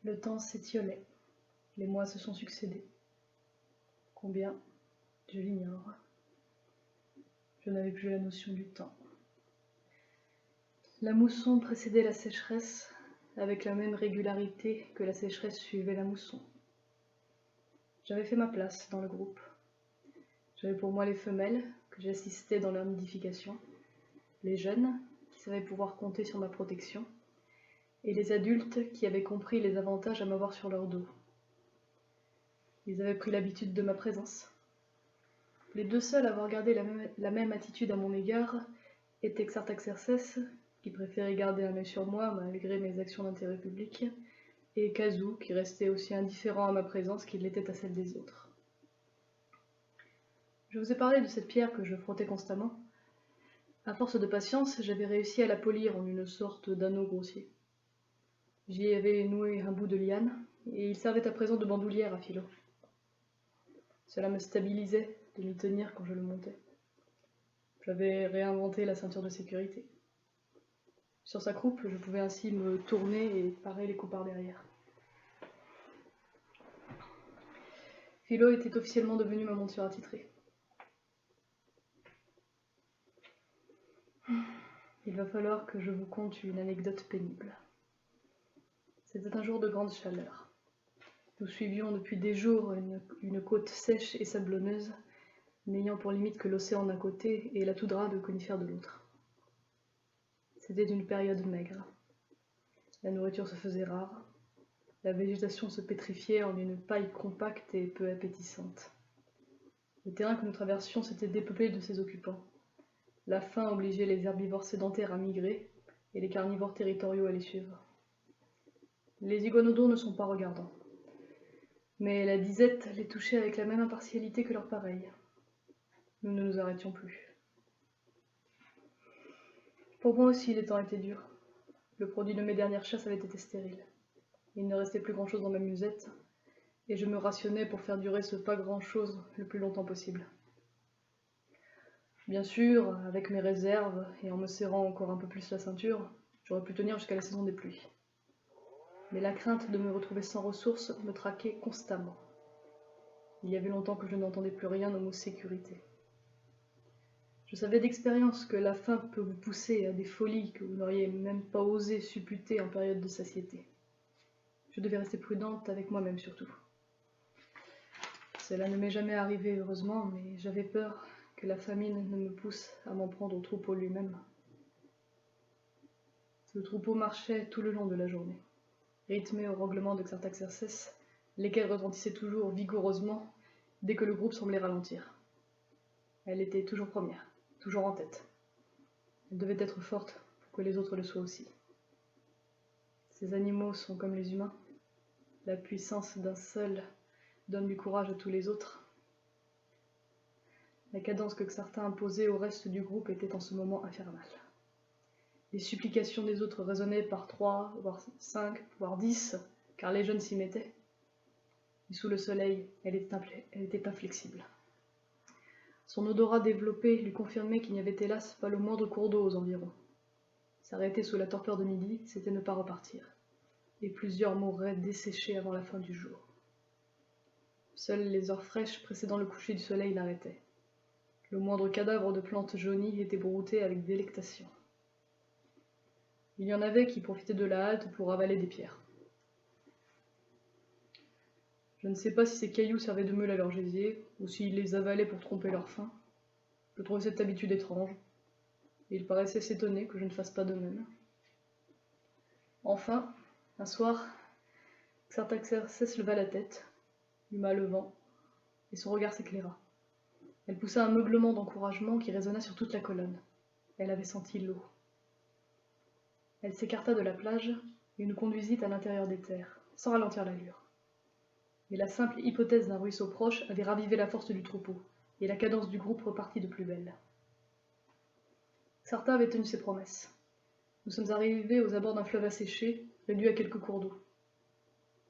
Le temps s'étiolait, les mois se sont succédés. Combien, je l'ignore. Je n'avais plus la notion du temps. La mousson précédait la sécheresse, avec la même régularité que la sécheresse suivait la mousson. J'avais fait ma place dans le groupe. J'avais pour moi les femelles, que j'assistais dans leur nidification, les jeunes, qui savaient pouvoir compter sur ma protection, et les adultes qui avaient compris les avantages à m'avoir sur leur dos. Ils avaient pris l'habitude de ma présence. Les deux seuls à avoir gardé la même attitude à mon égard étaient Xartaxerxès, qui préférait garder un œil sur moi malgré mes actions d'intérêt public, et Kazu, qui restait aussi indifférent à ma présence qu'il l'était à celle des autres. Je vous ai parlé de cette pierre que je frottais constamment. À force de patience, j'avais réussi à la polir en une sorte d'anneau grossier. J'y avais noué un bout de liane, et il servait à présent de bandoulière à Philo. Cela me stabilisait de m'y tenir quand je le montais. J'avais réinventé la ceinture de sécurité. Sur sa croupe, je pouvais ainsi me tourner et parer les coups par derrière. Philo était officiellement devenu ma monture attitrée. Il va falloir que je vous conte une anecdote pénible. C'était un jour de grande chaleur. Nous suivions depuis des jours une côte sèche et sablonneuse, n'ayant pour limite que l'océan d'un côté et la toundra de conifères de l'autre. C'était une période maigre. La nourriture se faisait rare, la végétation se pétrifiait en une paille compacte et peu appétissante. Le terrain que nous traversions s'était dépeuplé de ses occupants. La faim obligeait les herbivores sédentaires à migrer et les carnivores territoriaux à les suivre. Les iguanodons ne sont pas regardants, mais la disette les touchait avec la même impartialité que leurs pareils. Nous ne nous arrêtions plus. Pour moi aussi, les temps étaient durs. Le produit de mes dernières chasses avait été stérile. Il ne restait plus grand-chose dans ma musette, et je me rationnais pour faire durer ce pas grand-chose le plus longtemps possible. Bien sûr, avec mes réserves et en me serrant encore un peu plus la ceinture, j'aurais pu tenir jusqu'à la saison des pluies. Mais la crainte de me retrouver sans ressources me traquait constamment. Il y avait longtemps que je n'entendais plus rien au mot sécurité. Je savais d'expérience que la faim peut vous pousser à des folies que vous n'auriez même pas osé supputer en période de satiété. Je devais rester prudente avec moi-même surtout. Cela ne m'est jamais arrivé heureusement, mais j'avais peur que la famine ne me pousse à m'en prendre au troupeau lui-même. Le troupeau marchait tout le long de la journée, rythmé au roglement de Xartaxerxès, lesquels retentissaient toujours vigoureusement dès que le groupe semblait ralentir. Elle était toujours première, toujours en tête. Elle devait être forte pour que les autres le soient aussi. Ces animaux sont comme les humains. La puissance d'un seul donne du courage à tous les autres. La cadence que Xarta imposait au reste du groupe était en ce moment infernale. Les supplications des autres résonnaient par 3, voire 5, voire 10, car les jeunes s'y mettaient. Et sous le soleil, elle était inflexible. Son odorat développé lui confirmait qu'il n'y avait hélas pas le moindre cours d'eau aux environs. S'arrêter sous la torpeur de midi, c'était ne pas repartir, et plusieurs mourraient desséchés avant la fin du jour. Seules les heures fraîches précédant le coucher du soleil l'arrêtaient. Le moindre cadavre de plante jaunie était brouté avec délectation. Il y en avait qui profitaient de la halte pour avaler des pierres. Je ne sais pas si ces cailloux servaient de meule à leur gésier, ou s'ils les avalaient pour tromper leur faim. Je trouvais cette habitude étrange, et ils paraissaient s'étonner que je ne fasse pas de même. Enfin, un soir, Xartaxerxès leva la tête, huma le vent, et son regard s'éclaira. Elle poussa un meuglement d'encouragement qui résonna sur toute la colonne. Elle avait senti l'eau. Elle s'écarta de la plage et nous conduisit à l'intérieur des terres, sans ralentir l'allure. Mais la simple hypothèse d'un ruisseau proche avait ravivé la force du troupeau, et la cadence du groupe repartit de plus belle. Xarta avait tenu ses promesses. Nous sommes arrivés aux abords d'un fleuve asséché, réduit à quelques cours d'eau.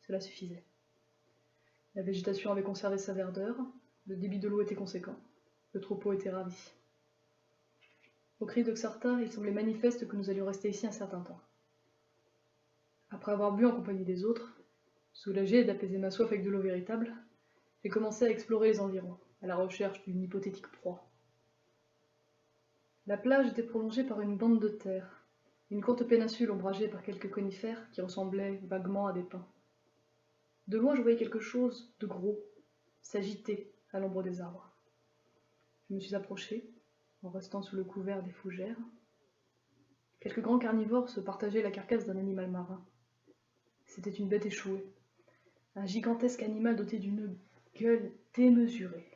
Cela suffisait. La végétation avait conservé sa verdeur, le débit de l'eau était conséquent, le troupeau était ravi. Au cri de Xarta, il semblait manifeste que nous allions rester ici un certain temps. Après avoir bu en compagnie des autres, Soulagé d'apaiser ma soif avec de l'eau véritable, j'ai commencé à explorer les environs, à la recherche d'une hypothétique proie. La plage était prolongée par une bande de terre, une courte péninsule ombragée par quelques conifères qui ressemblaient vaguement à des pins. De loin, je voyais quelque chose de gros s'agiter à l'ombre des arbres. Je me suis approché, en restant sous le couvert des fougères. Quelques grands carnivores se partageaient la carcasse d'un animal marin. C'était une bête échouée, un gigantesque animal doté d'une gueule démesurée.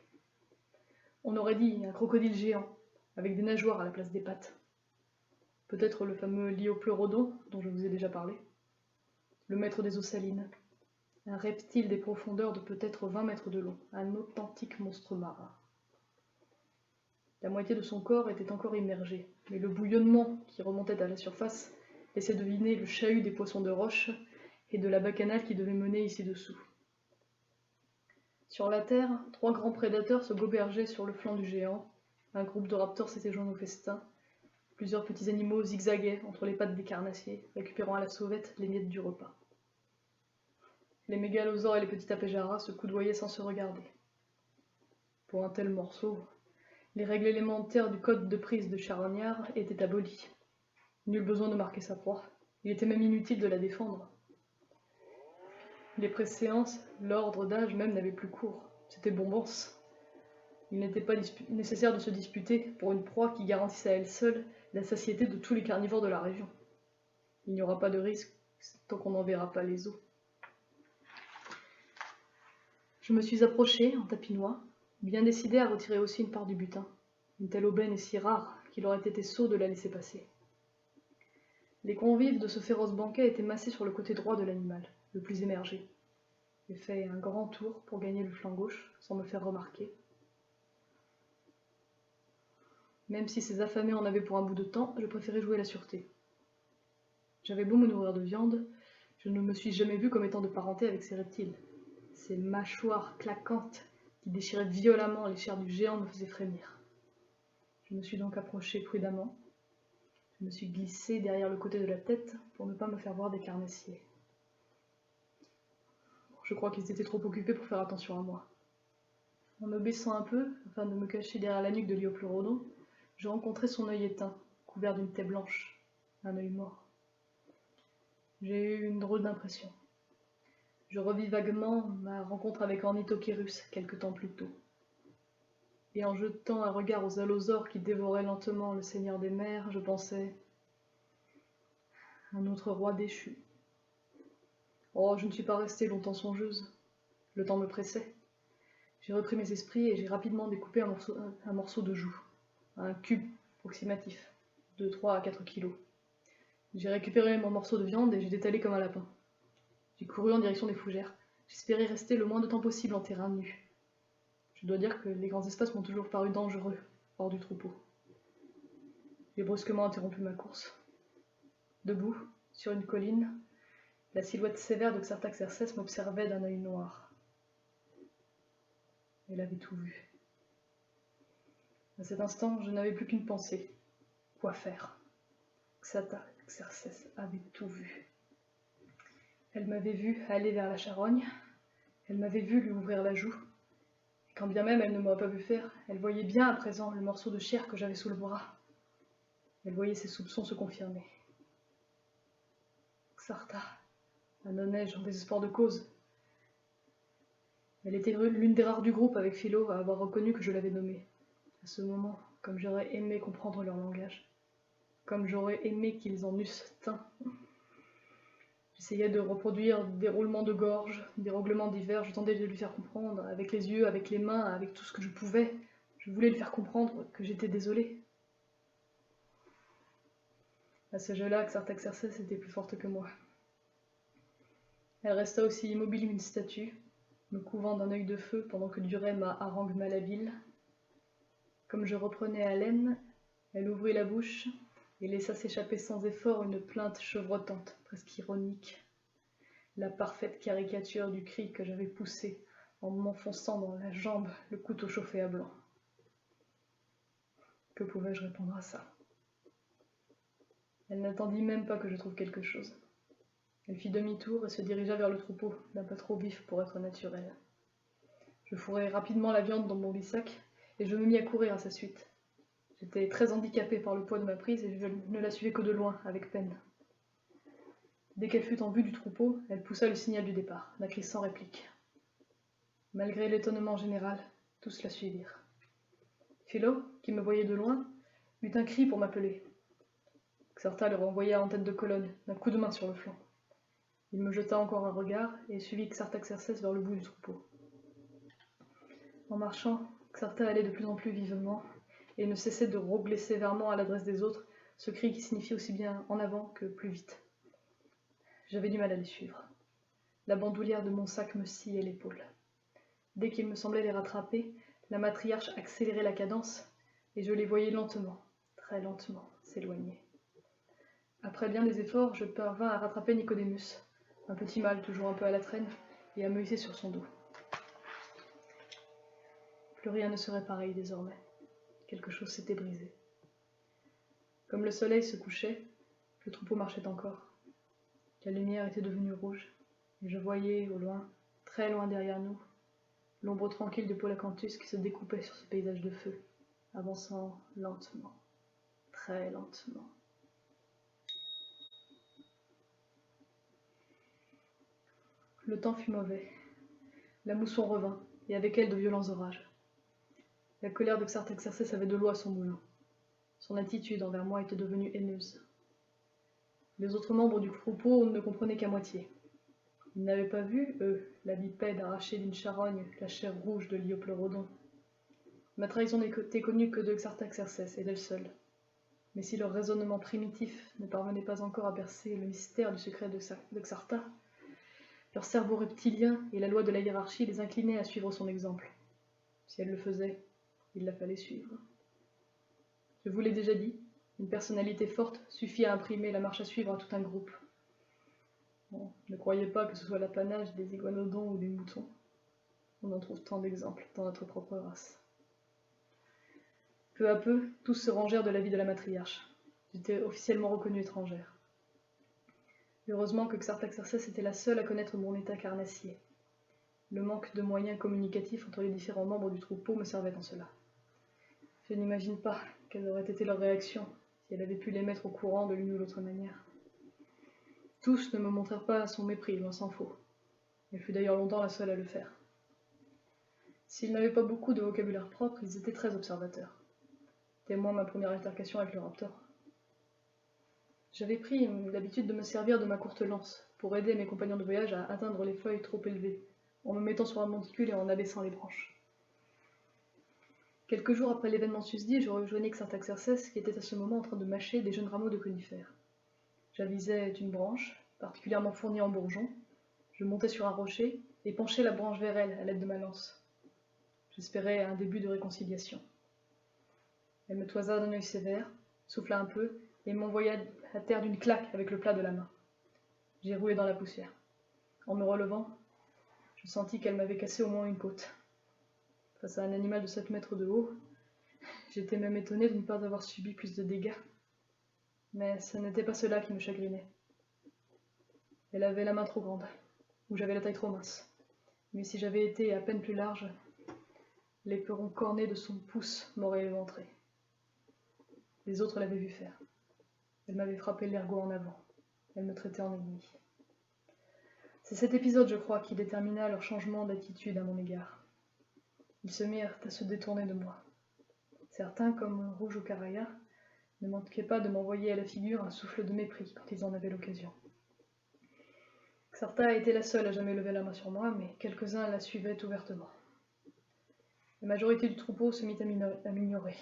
On aurait dit un crocodile géant, avec des nageoires à la place des pattes. Peut-être le fameux Liopleurodon dont je vous ai déjà parlé. Le maître des eaux salines, un reptile des profondeurs de peut-être 20 mètres de long, un authentique monstre marin. La moitié de son corps était encore immergé, mais le bouillonnement qui remontait à la surface laissait deviner le chahut des poissons de roche et de la bacchanale qui devait mener ici-dessous. Sur la terre, 3 grands prédateurs se gobergeaient sur le flanc du géant, un groupe de raptors s'était joint au festin, plusieurs petits animaux zigzaguaient entre les pattes des carnassiers, récupérant à la sauvette les miettes du repas. Les mégalosaures et les petits apéjaras se coudoyaient sans se regarder. Pour un tel morceau, les règles élémentaires du code de prise de charognard étaient abolies. Nul besoin de marquer sa proie, il était même inutile de la défendre. Les préséances, l'ordre d'âge même n'avait plus cours, c'était bombance. Il n'était pas nécessaire de se disputer pour une proie qui garantissait à elle seule la satiété de tous les carnivores de la région. Il n'y aura pas de risque tant qu'on n'en verra pas les os. Je me suis approchée en tapinois, bien décidée à retirer aussi une part du butin. Une telle aubaine est si rare qu'il aurait été sot de la laisser passer. Les convives de ce féroce banquet étaient massés sur le côté droit de l'animal, le plus émergé. J'ai fait un grand tour pour gagner le flanc gauche, sans me faire remarquer. Même si ces affamés en avaient pour un bout de temps, je préférais jouer la sûreté. J'avais beau me nourrir de viande, je ne me suis jamais vue comme étant de parenté avec ces reptiles. Ces mâchoires claquantes qui déchiraient violemment les chairs du géant me faisaient frémir. Je me suis donc approchée prudemment. Je me suis glissée derrière le côté de la tête pour ne pas me faire voir des carnassiers. Je crois qu'ils étaient trop occupés pour faire attention à moi. En me baissant un peu, afin de me cacher derrière la nuque de Liopleurodon, je rencontrai son œil éteint, couvert d'une taie blanche, un œil mort. J'ai eu une drôle d'impression. Je revis vaguement ma rencontre avec Ornithokérus quelque temps plus tôt. Et en jetant un regard aux allosaures qui dévoraient lentement le seigneur des mers, je pensais un autre roi déchu. Oh, je ne suis pas restée longtemps songeuse. Le temps me pressait. J'ai repris mes esprits et j'ai rapidement découpé un morceau de joue, un cube approximatif, de 3 à 4 kilos. J'ai récupéré mon morceau de viande et j'ai détalé comme un lapin. J'ai couru en direction des fougères. J'espérais rester le moins de temps possible en terrain nu. Je dois dire que les grands espaces m'ont toujours paru dangereux, hors du troupeau. J'ai brusquement interrompu ma course. Debout, sur une colline, la silhouette sévère de Xartaxerxès m'observait d'un œil noir. Elle avait tout vu. À cet instant, je n'avais plus qu'une pensée. Quoi faire? Xartaxerxès avait tout vu. Elle m'avait vu aller vers la charogne, elle m'avait vu lui ouvrir la joue, et quand bien même elle ne m'aurait pas vu faire, elle voyait bien à présent le morceau de chair que j'avais sous le bras. Elle voyait ses soupçons se confirmer. Xarta, annonnai-je en désespoir de cause. Elle était l'une des rares du groupe avec Philo à avoir reconnu que je l'avais nommée. À ce moment, comme j'aurais aimé comprendre leur langage, comme j'aurais aimé qu'ils en eussent teint. J'essayais de reproduire des roulements de gorge, des roglements divers, je tentais de lui faire comprendre, avec les yeux, avec les mains, avec tout ce que je pouvais. Je voulais lui faire comprendre que j'étais désolée. À ce jeu-là, Xartaxerxès était plus forte que moi. Elle resta aussi immobile qu'une statue, me couvant d'un œil de feu pendant que durait ma harangue malhabile. Comme je reprenais haleine, elle ouvrit la bouche et laissa s'échapper sans effort une plainte chevrotante, presque ironique, la parfaite caricature du cri que j'avais poussé en m'enfonçant dans la jambe le couteau chauffé à blanc. Que pouvais-je répondre à ça? Elle n'attendit même pas que je trouve quelque chose. Elle fit demi-tour et se dirigea vers le troupeau, d'un pas trop vif pour être naturel. Je fourrai rapidement la viande dans mon bissac et je me mis à courir à sa suite. J'étais très handicapé par le poids de ma prise et je ne la suivais que de loin, avec peine. Dès qu'elle fut en vue du troupeau, elle poussa le signal du départ, d'un cri sans réplique. Malgré l'étonnement général, tous la suivirent. Philo, qui me voyait de loin, eut un cri pour m'appeler. Xartha le renvoya en tête de colonne, d'un coup de main sur le flanc. Il me jeta encore un regard et suivit Xartaxerxès vers le bout du troupeau. En marchant, Xartha allait de plus en plus vivement et ne cessait de rogler sévèrement à l'adresse des autres, ce cri qui signifie aussi bien en avant que plus vite. J'avais du mal à les suivre. La bandoulière de mon sac me sciait l'épaule. Dès qu'il me semblait les rattraper, la matriarche accélérait la cadence et je les voyais lentement, très lentement, s'éloigner. Après bien des efforts, je parvins à rattraper Nicodémus, un petit mâle toujours un peu à la traîne, et à me hisser sur son dos. Plus rien ne serait pareil désormais. Quelque chose s'était brisé. Comme le soleil se couchait, le troupeau marchait encore. La lumière était devenue rouge, et je voyais, au loin, très loin derrière nous, l'ombre tranquille de Paul Acanthus qui se découpait sur ce paysage de feu, avançant lentement, très lentement. Le temps fut mauvais. La mousson revint, et avec elle de violents orages. La colère de Xartaxerxès avait de l'eau à son moulin. Son attitude envers moi était devenue haineuse. Les autres membres du troupeau ne comprenaient qu'à moitié. Ils n'avaient pas vu, eux, la bipède arrachée d'une charogne, la chair rouge de l'Iopleurodon. Ma trahison n'était connue que de Xartaxerxès et d'elle seule. Mais si leur raisonnement primitif ne parvenait pas encore à percer le mystère du secret de Xartha, leur cerveau reptilien et la loi de la hiérarchie les inclinaient à suivre son exemple. Si elle le faisait, il la fallait suivre. Je vous l'ai déjà dit, une personnalité forte suffit à imprimer la marche à suivre à tout un groupe. Bon, ne croyez pas que ce soit l'apanage des iguanodons ou des moutons. On en trouve tant d'exemples dans notre propre race. Peu à peu, tous se rangèrent de l'avis de la matriarche. J'étais officiellement reconnue étrangère. Heureusement que Xartaxerxès était la seule à connaître mon état carnassier. Le manque de moyens communicatifs entre les différents membres du troupeau me servait en cela. Je n'imagine pas quelle aurait été leur réaction si elle avait pu les mettre au courant de l'une ou l'autre manière. Tous ne me montrèrent pas son mépris, loin s'en faut. Elle fut d'ailleurs longtemps la seule à le faire. S'ils n'avaient pas beaucoup de vocabulaire propre, ils étaient très observateurs. Témoin ma première altercation avec le raptor. J'avais pris l'habitude de me servir de ma courte lance pour aider mes compagnons de voyage à atteindre les feuilles trop élevées, en me mettant sur un monticule et en abaissant les branches. Quelques jours après l'événement susdit, je rejoignis Xartaxerxès qui était à ce moment en train de mâcher des jeunes rameaux de conifères. J'avisai une branche, particulièrement fournie en bourgeons. Je montai sur un rocher et penchai la branche vers elle à l'aide de ma lance. J'espérais un début de réconciliation. Elle me toisa d'un œil sévère, souffla un peu et m'envoya à terre d'une claque avec le plat de la main. J'ai roulé dans la poussière. En me relevant, je sentis qu'elle m'avait cassé au moins une côte. Face à un animal de 7 mètres de haut, j'étais même étonné de ne pas avoir subi plus de dégâts. Mais ce n'était pas cela qui me chagrinait. Elle avait la main trop grande, ou j'avais la taille trop mince. Mais si j'avais été à peine plus large, l'éperon corné de son pouce m'aurait éventré. Les autres l'avaient vu faire. Elle m'avait frappé l'ergot en avant. Elle me traitait en ennemi. C'est cet épisode, je crois, qui détermina leur changement d'attitude à mon égard. Ils se mirent à se détourner de moi. Certains, comme Rouge ou Caraya, ne manquaient pas de m'envoyer à la figure un souffle de mépris quand ils en avaient l'occasion. Xartha était la seule à jamais lever la main sur moi, mais quelques-uns la suivaient ouvertement. La majorité du troupeau se mit à m'ignorer.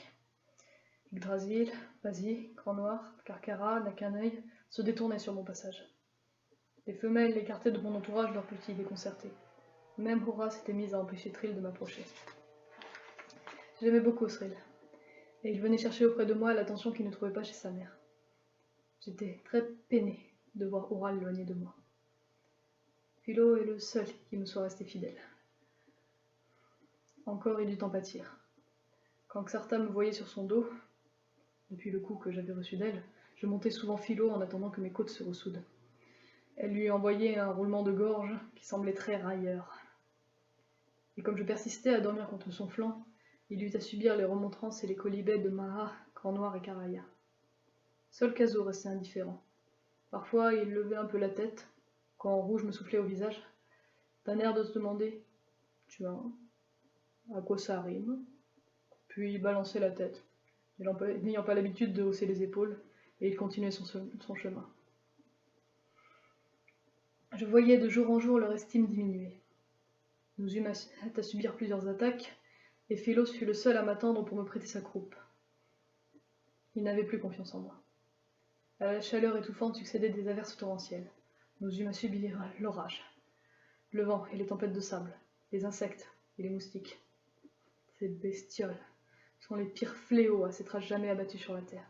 Yggdrasil, Pasi, Grand Noir, Carcara, Naquin-œil se détournaient sur mon passage. Les femelles écartaient de mon entourage leurs petits déconcertés. Même Hora s'était mise à empêcher Thrill de m'approcher. J'aimais beaucoup Thrill, et il venait chercher auprès de moi l'attention qu'il ne trouvait pas chez sa mère. J'étais très peinée de voir Hora éloignée de moi. Philo est le seul qui me soit resté fidèle. Encore il dut en pâtir. Quand Xartha me voyait sur son dos, depuis le coup que j'avais reçu d'elle, je montais souvent Philo en attendant que mes côtes se ressoudent. Elle lui envoyait un roulement de gorge qui semblait très railleur. Et comme je persistais à dormir contre son flanc, il eut à subir les remontrances et les quolibets de Maha, Grand Noir et Caraya. Seul Kazo restait indifférent. Parfois, il levait un peu la tête, quand Rouge me soufflait au visage, d'un air de se demander « Tu vois, à quoi ça rime ?» Puis il balançait la tête, n'ayant pas l'habitude de hausser les épaules, et il continuait son chemin. Je voyais de jour en jour leur estime diminuer. Nous eûmes à subir plusieurs attaques, et Philos fut le seul à m'attendre pour me prêter sa croupe. Il n'avait plus confiance en moi. À la chaleur étouffante succédaient des averses torrentielles. Nous eûmes à subir l'orage, le vent et les tempêtes de sable, les insectes et les moustiques. Ces bestioles sont les pires fléaux à s'être jamais abattus sur la terre.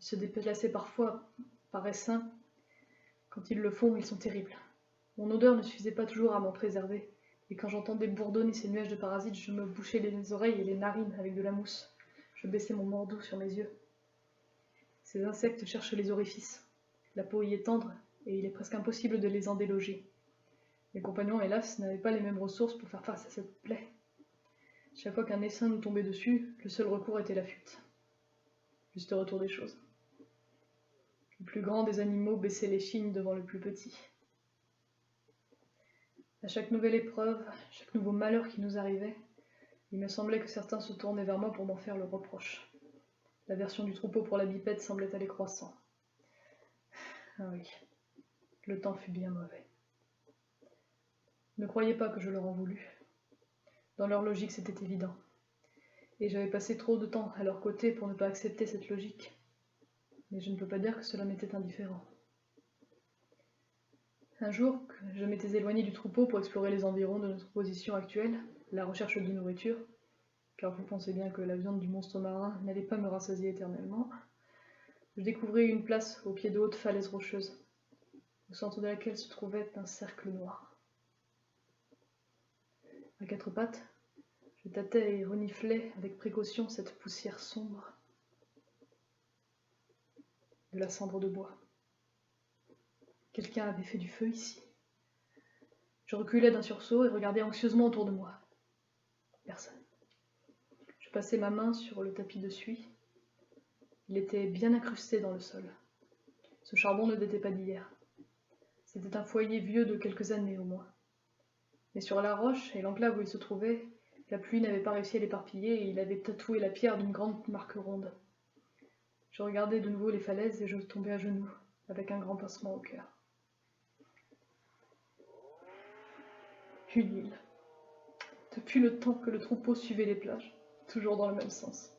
Ils se déplaçaient parfois par essaims. Quand ils le font, ils sont terribles. Mon odeur ne suffisait pas toujours à m'en préserver, et quand j'entendais bourdonner ces nuages de parasites, je me bouchais les oreilles et les narines avec de la mousse. Je baissais mon mordeau sur mes yeux. Ces insectes cherchent les orifices. La peau y est tendre, et il est presque impossible de les en déloger. Mes compagnons, hélas, n'avaient pas les mêmes ressources pour faire face à cette plaie. Chaque fois qu'un essaim nous tombait dessus, le seul recours était la fuite. Juste retour des choses. Le plus grand des animaux baissait l'échine devant le plus petit. À chaque nouvelle épreuve, chaque nouveau malheur qui nous arrivait, il me semblait que certains se tournaient vers moi pour m'en faire le reproche. L'aversion du troupeau pour la bipède semblait aller croissant. Ah oui, le temps fut bien mauvais. Ne croyez pas que je leur en voulus. Dans leur logique, c'était évident. Et j'avais passé trop de temps à leur côté pour ne pas accepter cette logique. Mais je ne peux pas dire que cela m'était indifférent. Un jour, je m'étais éloigné du troupeau pour explorer les environs de notre position actuelle, la recherche de nourriture, car vous pensez bien que la viande du monstre marin n'allait pas me rassasier éternellement. Je découvris une place au pied de hautes falaises rocheuses, au centre de laquelle se trouvait un cercle noir. À quatre pattes, je tâtais et reniflais avec précaution cette poussière sombre de la cendre de bois. Quelqu'un avait fait du feu ici. Je reculais d'un sursaut et regardais anxieusement autour de moi. Personne. Je passai ma main sur le tapis de suie. Il était bien incrusté dans le sol. Ce charbon ne datait pas d'hier. C'était un foyer vieux de quelques années au moins. Mais sur la roche et l'enclave où il se trouvait, la pluie n'avait pas réussi à l'éparpiller et il avait tatoué la pierre d'une grande marque ronde. Je regardais de nouveau les falaises et je tombais à genoux, avec un grand pincement au cœur. Une île. Depuis le temps que le troupeau suivait les plages, toujours dans le même sens.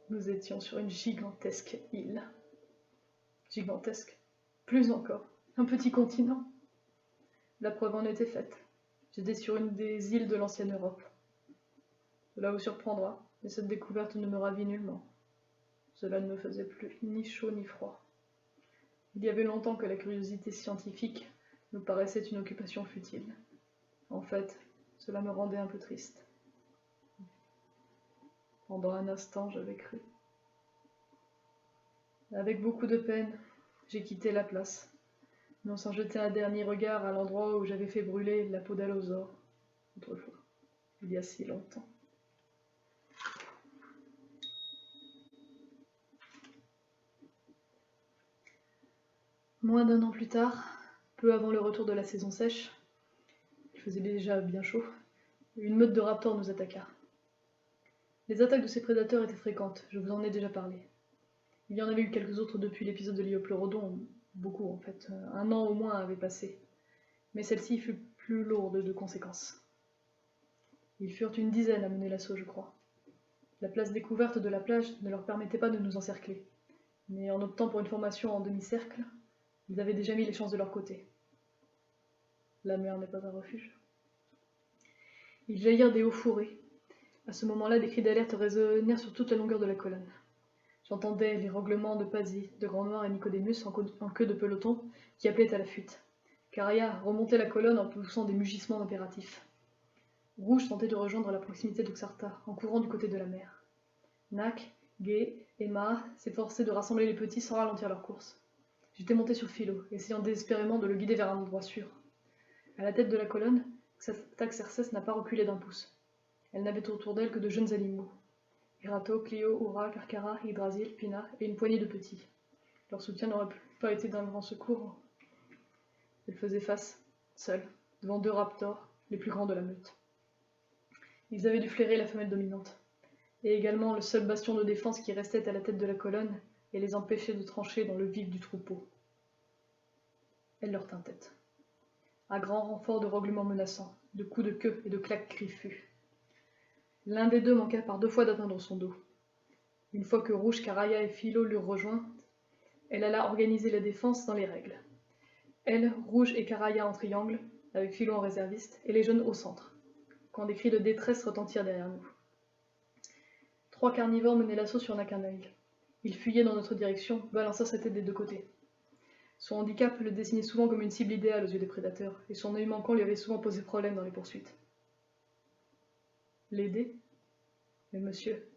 Nous étions sur une gigantesque île. Gigantesque. Plus encore. Un petit continent. La preuve en était faite. J'étais sur une des îles de l'ancienne Europe. Cela vous surprendra, mais cette découverte ne me ravit nullement. Cela ne me faisait plus ni chaud ni froid. Il y avait longtemps que la curiosité scientifique me paraissait une occupation futile. En fait, cela me rendait un peu triste. Pendant un instant, j'avais cru. Avec beaucoup de peine, j'ai quitté la place, non sans jeter un dernier regard à l'endroit où j'avais fait brûler la peau d'Allosaure, autrefois, il y a si longtemps. Moins d'un an plus tard, peu avant le retour de la saison sèche, il faisait déjà bien chaud, une meute de raptors nous attaqua. Les attaques de ces prédateurs étaient fréquentes, je vous en ai déjà parlé. Il y en avait eu quelques autres depuis l'épisode de l'Iopleurodon, beaucoup en fait, un an au moins avait passé, mais celle-ci fut plus lourde de conséquences. Ils furent une dizaine à mener l'assaut, je crois. La place découverte de la plage ne leur permettait pas de nous encercler, mais en optant pour une formation en demi-cercle, ils avaient déjà mis les chances de leur côté. La mer n'est pas un refuge. Ils jaillirent des hauts fourrés. À ce moment-là, des cris d'alerte résonnèrent sur toute la longueur de la colonne. J'entendais les roglements de Pazzi, de Grand Noir et Nicodémus en queue de peloton qui appelaient à la fuite. Caraya remontait la colonne en poussant des mugissements impératifs. Rouge tentait de rejoindre la proximité d'Oxarta, en courant du côté de la mer. Nak, Gay et Ma s'efforçaient de rassembler les petits sans ralentir leur course. J'étais monté sur Philo, essayant désespérément de le guider vers un endroit sûr. À la tête de la colonne, Taxerces n'a pas reculé d'un pouce. Elle n'avait autour d'elle que de jeunes animaux. Erato, Clio, Oura, Carcara, Yggdrasil, Pina et une poignée de petits. Leur soutien n'aurait pas été d'un grand secours. Elle faisait face, seule, devant 2 raptors, les plus grands de la meute. Ils avaient dû flairer la femelle dominante, et également le seul bastion de défense qui restait à la tête de la colonne et les empêchait de trancher dans le vif du troupeau. Elle leur tint tête. À grand renfort de roglements menaçants, de coups de queue et de claques griffus. L'un des deux manqua par 2 fois d'atteindre son dos. Une fois que Rouge, Caraya et Philo l'eurent rejoint, elle alla organiser la défense dans les règles. Elle, Rouge et Caraya en triangle, avec Philo en réserviste, et les jeunes au centre, quand des cris de détresse retentirent derrière nous. 3 carnivores menaient l'assaut sur Nakanag. Il fuyait dans notre direction, balançant sa tête des 2 côtés. Son handicap le dessinait souvent comme une cible idéale aux yeux des prédateurs, et son œil manquant lui avait souvent posé problème dans les poursuites. L'aider ? Mais monsieur,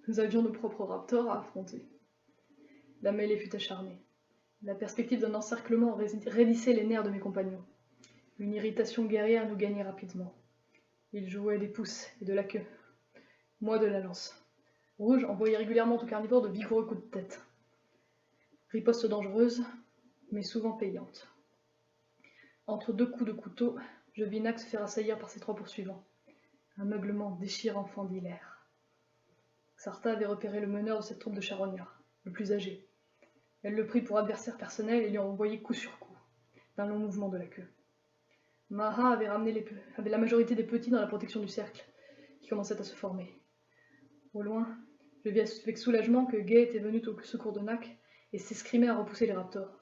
nous avions nos propres raptors à affronter. La mêlée fut acharnée. La perspective d'un encerclement raidissait les nerfs de mes compagnons. Une irritation guerrière nous gagnait rapidement. Ils jouaient des pouces et de la queue. Moi de la lance. Rouge envoyait régulièrement au carnivore de vigoureux coups de tête. Riposte dangereuse, mais souvent payante. Entre 2 coups de couteau, je vis Nax se faire assaillir par ses 3 poursuivants. Un meuglement déchirant fendit l'air. Xartha avait repéré le meneur de cette troupe de charognards, le plus âgé. Elle le prit pour adversaire personnel et lui envoyait coup sur coup, d'un long mouvement de la queue. Maha avait ramené la majorité des petits dans la protection du cercle, qui commençait à se former. Au loin, je vis avec soulagement que Gay était venu au secours de Nak et s'escrimait à repousser les raptors.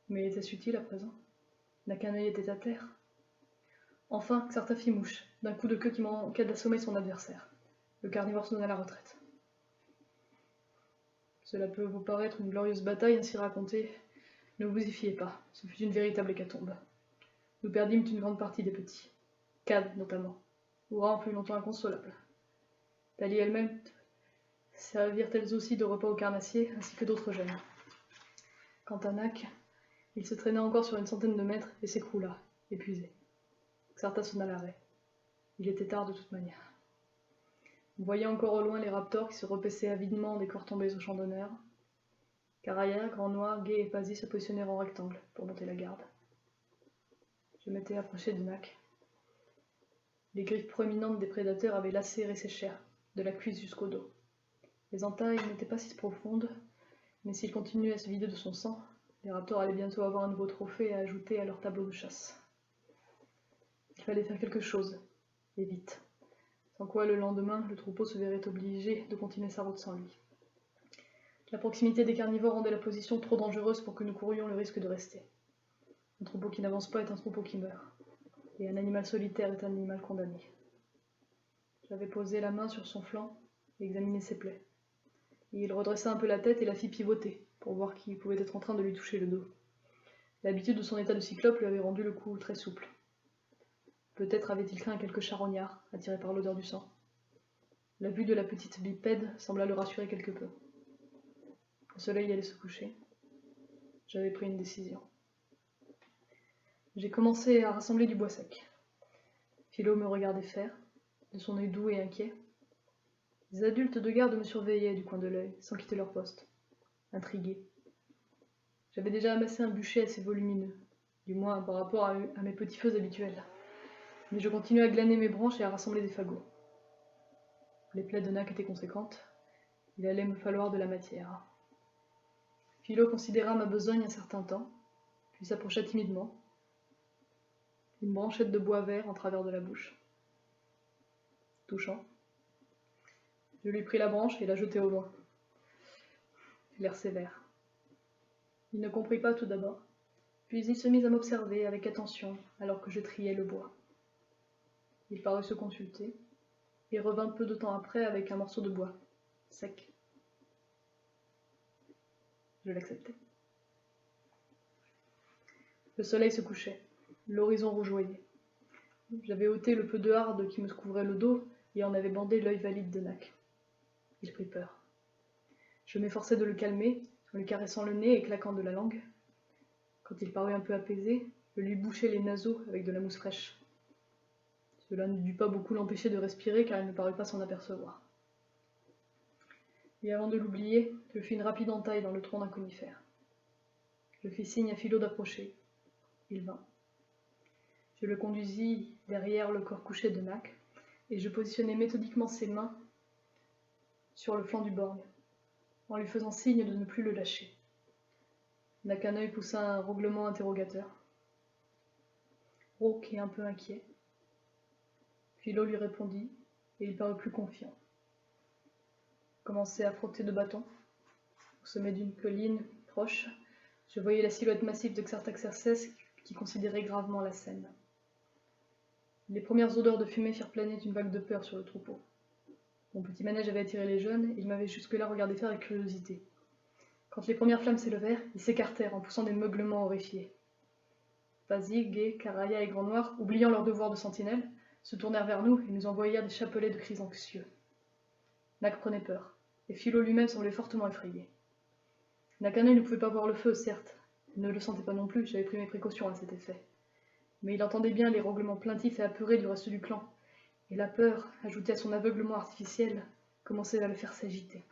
Mais était-ce utile à présent? Nakanai était à terre. Enfin, Xartha fit mouche, d'un coup de queue qui manqua d'assommer son adversaire. Le carnivore se donna à la retraite. Cela peut vous paraître une glorieuse bataille ainsi racontée. Ne vous y fiez pas, ce fut une véritable hécatombe. Nous perdîmes une grande partie des petits. Cad, notamment. Oura en fut longtemps inconsolable. Tali elle-même servirent elles aussi de repas au carnassier, ainsi que d'autres jeunes. Quant à Nak, il se traîna encore sur une centaine de mètres et s'écroula, épuisé. Xartha sonna l'arrêt. Il était tard de toute manière. On voyait encore au loin les raptors qui se repaissaient avidement des corps tombés au champ d'honneur. Caraya, Grand Noir, Gay et Pasi se positionnèrent en rectangle pour monter la garde. Je m'étais approché de Nak. Les griffes proéminentes des prédateurs avaient lacéré ses chairs, de la cuisse jusqu'au dos. Les entailles n'étaient pas si profondes, mais s'il continuait à se vider de son sang, les raptors allaient bientôt avoir un nouveau trophée à ajouter à leur tableau de chasse. Il fallait faire quelque chose, et vite. Sans quoi, le lendemain, le troupeau se verrait obligé de continuer sa route sans lui. La proximité des carnivores rendait la position trop dangereuse pour que nous courions le risque de rester. Un troupeau qui n'avance pas est un troupeau qui meurt, et un animal solitaire est un animal condamné. J'avais posé la main sur son flanc et examiné ses plaies. Et il redressa un peu la tête et la fit pivoter, pour voir qui pouvait être en train de lui toucher le dos. L'habitude de son état de cyclope lui avait rendu le coup très souple. Peut-être avait-il craint quelque charognard, attiré par l'odeur du sang. La vue de la petite bipède sembla le rassurer quelque peu. Le soleil allait se coucher. J'avais pris une décision. J'ai commencé à rassembler du bois sec. Philo me regardait faire, de son œil doux et inquiet. Les adultes de garde me surveillaient du coin de l'œil, sans quitter leur poste, intrigués. J'avais déjà amassé un bûcher assez volumineux, du moins par rapport à mes petits feux habituels. Mais je continuais à glaner mes branches et à rassembler des fagots. Les plaies de Nak étaient conséquentes. Il allait me falloir de la matière. Philo considéra ma besogne un certain temps, puis s'approcha timidement, une branchette de bois vert en travers de la bouche. Touchant. Je lui pris la branche et la jetai au loin. L'air sévère. Il ne comprit pas tout d'abord, puis il se mit à m'observer avec attention alors que je triais le bois. Il parut se consulter, et revint peu de temps après avec un morceau de bois, sec. Je l'acceptai. Le soleil se couchait, l'horizon rougeoyait. J'avais ôté le peu de harde qui me couvrait le dos et en avais bandé l'œil valide de Nak. Il prit peur. Je m'efforçai de le calmer, en lui caressant le nez et claquant de la langue, Quand il parut un peu apaisé, je lui bouchai les naseaux avec de la mousse fraîche. Cela ne dut pas beaucoup l'empêcher de respirer car il ne parut pas s'en apercevoir. Et avant de l'oublier, je fis une rapide entaille dans le tronc d'un conifère. Je fis signe à Philo d'approcher. Il vint. Je le conduisis derrière le corps couché de Nak, et je positionnai méthodiquement ses mains sur le flanc du borgne, en lui faisant signe de ne plus le lâcher. Nakanoï poussa un roglement interrogateur, rauque et un peu inquiet. Philo lui répondit, et il parut plus confiant. Commençait à frotter de bâtons. Au sommet d'une colline proche, je voyais la silhouette massive de Xartaxerxès qui considérait gravement la scène. Les premières odeurs de fumée firent planer une vague de peur sur le troupeau. Mon petit manège avait attiré les jeunes, et ils m'avaient jusque-là regardé faire avec curiosité. Quand les premières flammes s'élevèrent, ils s'écartèrent en poussant des meuglements horrifiés. Vazi, Gué, Caraya et Grand Noir, oubliant leur devoir de sentinelle, se tournèrent vers nous et nous envoyèrent des chapelets de cris anxieux. Nak prenait peur, et Philo lui-même semblait fortement effrayé. Nakanoï ne pouvait pas voir le feu, certes, il ne le sentait pas non plus, j'avais pris mes précautions à cet effet. Mais il entendait bien les roglements plaintifs et apeurés du reste du clan, et la peur, ajoutée à son aveuglement artificiel, commençait à le faire s'agiter.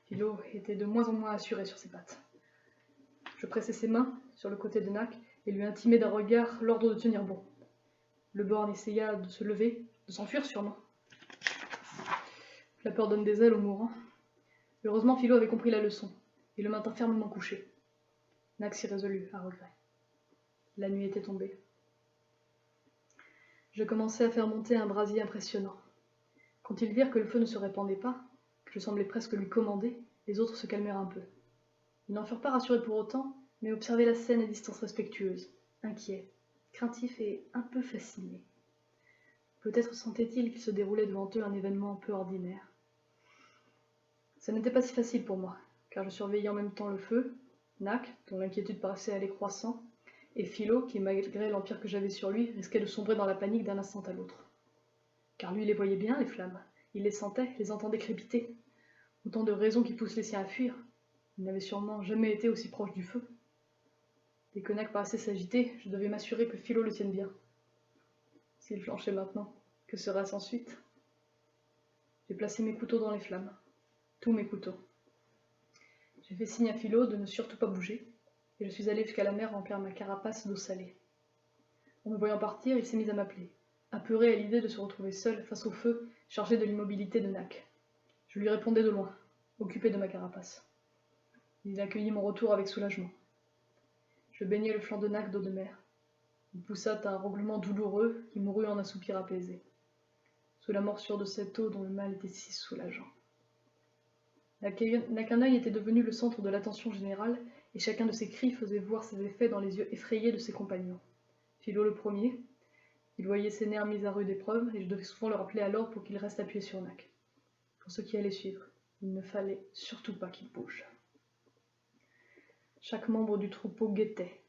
Philo était de moins en moins assuré sur ses pattes. Je pressai ses mains sur le côté de Nak et lui intimai d'un regard l'ordre de tenir bon. Le borgne essaya de se lever, de s'enfuir sûrement. La peur donne des ailes aux mourants. Heureusement, Philo avait compris la leçon et le maintint fermement couché. Nak s'y résolut, à regret. La nuit était tombée. Je commençai à faire monter un brasier impressionnant. Quand ils virent que le feu ne se répandait pas, que je semblais presque lui commander, les autres se calmèrent un peu. Ils n'en furent pas rassurés pour autant, mais observaient la scène à distance respectueuse, inquiets, craintifs et un peu fascinés. Peut-être sentaient-ils qu'il se déroulait devant eux un événement un peu ordinaire. Ça n'était pas si facile pour moi, car je surveillais en même temps le feu, Nak, dont l'inquiétude paraissait aller croissant, et Philo, qui, malgré l'empire que j'avais sur lui, risquait de sombrer dans la panique d'un instant à l'autre. Car lui les voyait bien, les flammes. Il les sentait, les entendait crépiter. Autant de raisons qui poussent les siens à fuir. Il n'avait sûrement jamais été aussi proche du feu. Dès que Nak paraissait s'agiter, je devais m'assurer que Philo le tienne bien. S'il flanchait maintenant, que serait-ce ensuite? J'ai placé mes couteaux dans les flammes. Tous mes couteaux. J'ai fait signe à Philo de ne surtout pas bouger, et je suis allé jusqu'à la mer remplir ma carapace d'eau salée. En me voyant partir, il s'est mis à m'appeler, apeuré à l'idée de se retrouver seul face au feu, chargé de l'immobilité de Nak. Je lui répondais de loin, occupé de ma carapace. Il accueillit mon retour avec soulagement. Je baignai le flanc de Nak d'eau de mer. Il poussa un roglement douloureux qui mourut en un soupir apaisé, sous la morsure de cette eau dont le mal était si soulageant. Nakanoï était devenu le centre de l'attention générale, et chacun de ses cris faisait voir ses effets dans les yeux effrayés de ses compagnons. Philo le premier, il voyait ses nerfs mis à rude épreuve, et je devais souvent le rappeler à l'ordre pour qu'il reste appuyé sur Nak. Pour ceux qui allaient suivre, il ne fallait surtout pas qu'il bouge. Chaque membre du troupeau guettait,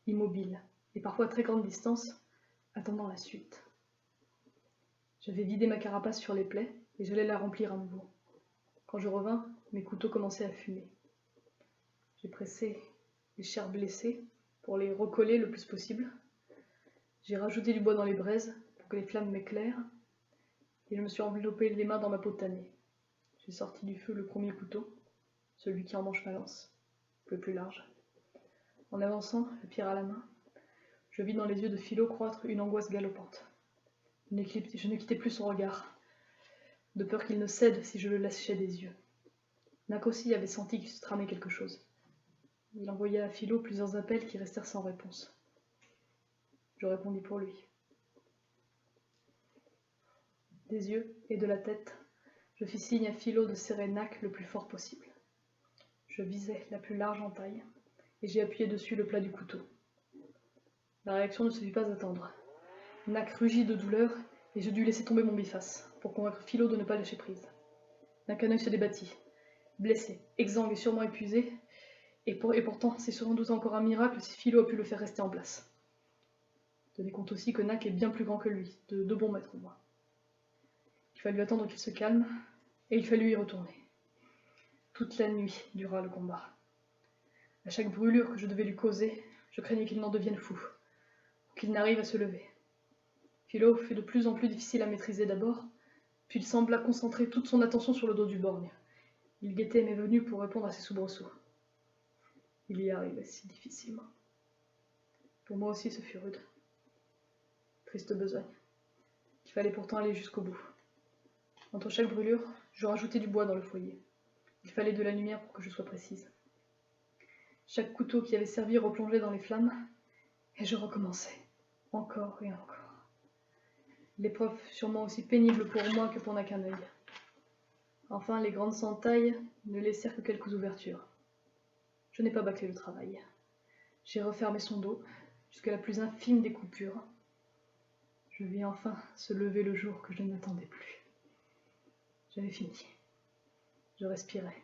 immobile, et parfois à très grande distance, attendant la suite. J'avais vidé ma carapace sur les plaies, et j'allais la remplir à nouveau. Quand je revins, mes couteaux commençaient à fumer. J'ai pressé les chairs blessées pour les recoller le plus possible. J'ai rajouté du bois dans les braises pour que les flammes m'éclairent, et je me suis enveloppé les mains dans ma peau tannée. J'ai sorti du feu le premier couteau, celui qui emmanche ma lance, le plus large. En avançant, la pierre à la main, je vis dans les yeux de Philo croître une angoisse galopante. Je ne quittais plus son regard, de peur qu'il ne cède si je le lâchais des yeux. Nak aussi avait senti qu'il se tramait quelque chose. Il envoya à Philo plusieurs appels qui restèrent sans réponse. Je répondis pour lui. Des yeux et de la tête, je fis signe à Philo de serrer Nak le plus fort possible. Je visais la plus large entaille, et j'ai appuyé dessus le plat du couteau. La réaction ne se fit pas attendre. Nak rugit de douleur, et je dus laisser tomber mon biface, pour convaincre Philo de ne pas lâcher prise. Nakanoï se débattit, blessé, exsangue et sûrement épuisé, et pourtant, c'est sans doute encore un miracle si Philo a pu le faire rester en place. Tenez compte aussi que Nak est bien plus grand que lui, de 2 bons mètres au moins. Il fallut attendre qu'il se calme, et il fallut y retourner. Toute la nuit dura le combat. À chaque brûlure que je devais lui causer, Je craignais qu'il n'en devienne fou, qu'il n'arrive à se lever. Philo fut de plus en plus difficile à maîtriser d'abord, puis il sembla concentrer toute son attention sur le dos du borgne. Il guettait mes venues pour répondre à ses soubresauts. Il y arrivait si difficilement. Pour moi aussi, ce fut rude. Triste besogne. Il fallait pourtant aller jusqu'au bout. Entre chaque brûlure, je rajoutais du bois dans le foyer. Il fallait de la lumière pour que je sois précise. Chaque couteau qui avait servi replongeait dans les flammes, et je recommençais, encore et encore. L'épreuve fut sûrement aussi pénible pour moi que pour Nakaneuil. Enfin, les grandes centailles ne laissèrent que quelques ouvertures. Je n'ai pas bâclé le travail. J'ai refermé son dos jusqu'à la plus infime des coupures. Je vis enfin se lever le jour que je n'attendais plus. J'avais fini. Je respirais.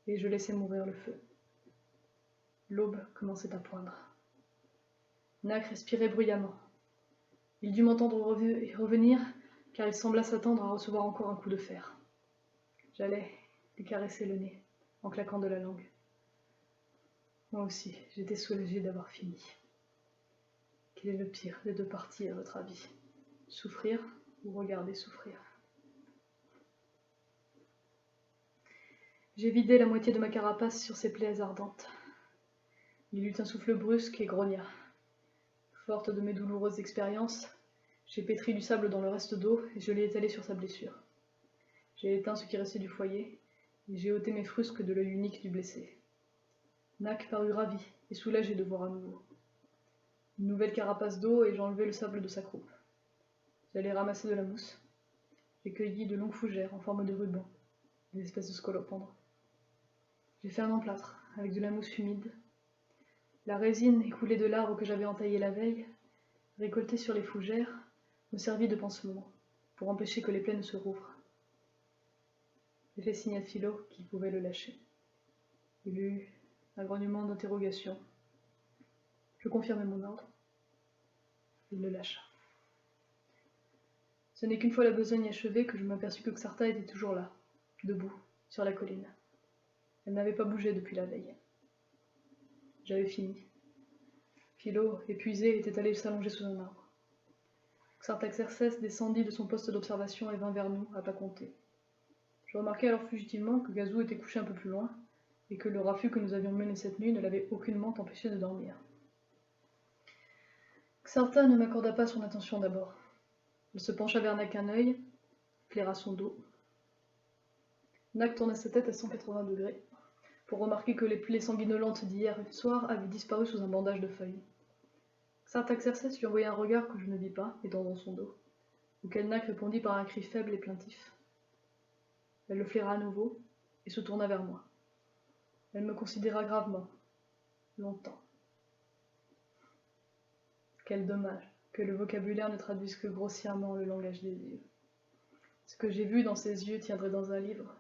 Et je laissais mourir le feu. L'aube commençait à poindre. Nac respirait bruyamment. Il dut m'entendre revenir, car il sembla s'attendre à recevoir encore un coup de fer. J'allais lui caresser le nez, en claquant de la langue. Moi aussi, j'étais soulagée d'avoir fini. Quel est le pire des deux parties, à votre avis? Souffrir ou regarder souffrir? J'ai vidé la moitié de ma carapace sur ses plaies ardentes. Il eut un souffle brusque et grogna. Forte de mes douloureuses expériences, j'ai pétri du sable dans le reste d'eau et je l'ai étalé sur sa blessure. J'ai éteint ce qui restait du foyer et j'ai ôté mes frusques de l'œil unique du blessé. Nac parut ravi et soulagé de voir à nouveau. Une nouvelle carapace d'eau et j'enlevai le sable de sa croupe. J'allai ramasser de la mousse. J'ai cueilli de longues fougères en forme de ruban, des espèces de scolopendres. J'ai fait un emplâtre avec de la mousse humide. La résine écoulée de l'arbre que j'avais entaillé la veille, récoltée sur les fougères, me servit de pansement pour empêcher que les plaies ne se rouvrent. J'ai fait signe à Philo qu'il pouvait le lâcher. Il eut un grognement d'interrogation. Je confirmai mon ordre. Il le lâcha. Ce n'est qu'une fois la besogne achevée que je m'aperçus que Xartha était toujours là, debout, sur la colline. Elle n'avait pas bougé depuis la veille. J'avais fini. Philo, épuisé, était allé s'allonger sous un arbre. Xartaxerxès descendit de son poste d'observation et vint vers nous, à pas compter. Je remarquai alors fugitivement que Gazou était couché un peu plus loin, et que le raffut que nous avions mené cette nuit ne l'avait aucunement empêché de dormir. Xartha ne m'accorda pas son attention d'abord. Elle se pencha vers Nakaneuil, flaira son dos. Nac tourna sa tête à 180 degrés, pour remarquer que les plaies sanguinolentes d'hier soir avaient disparu sous un bandage de feuilles. Xartaxerxès lui envoya un regard que je ne vis pas, étant dans son dos, auquel Nac répondit par un cri faible et plaintif. Elle le flaira à nouveau, et se tourna vers moi. Elle me considéra gravement, longtemps. Quel dommage que le vocabulaire ne traduise que grossièrement le langage des yeux. Ce que j'ai vu dans ses yeux tiendrait dans un livre,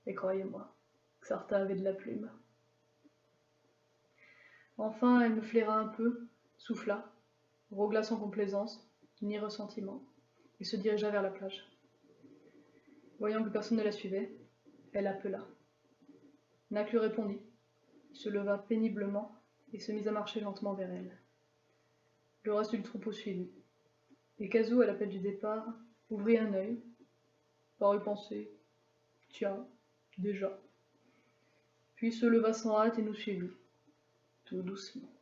et croyez-moi, Xartha avait de la plume. Enfin, elle me flaira un peu, souffla, rogla sans complaisance, ni ressentiment, et se dirigea vers la plage. Voyant que personne ne la suivait, elle appela. Nac lui répondit. Il se leva péniblement et se mit à marcher lentement vers elle. Le reste du troupeau suivit. Et Gazou, à l'appel du départ, ouvrit un œil, parut penser « Tiens, déjà », puis se leva sans hâte et nous suivit, tout doucement.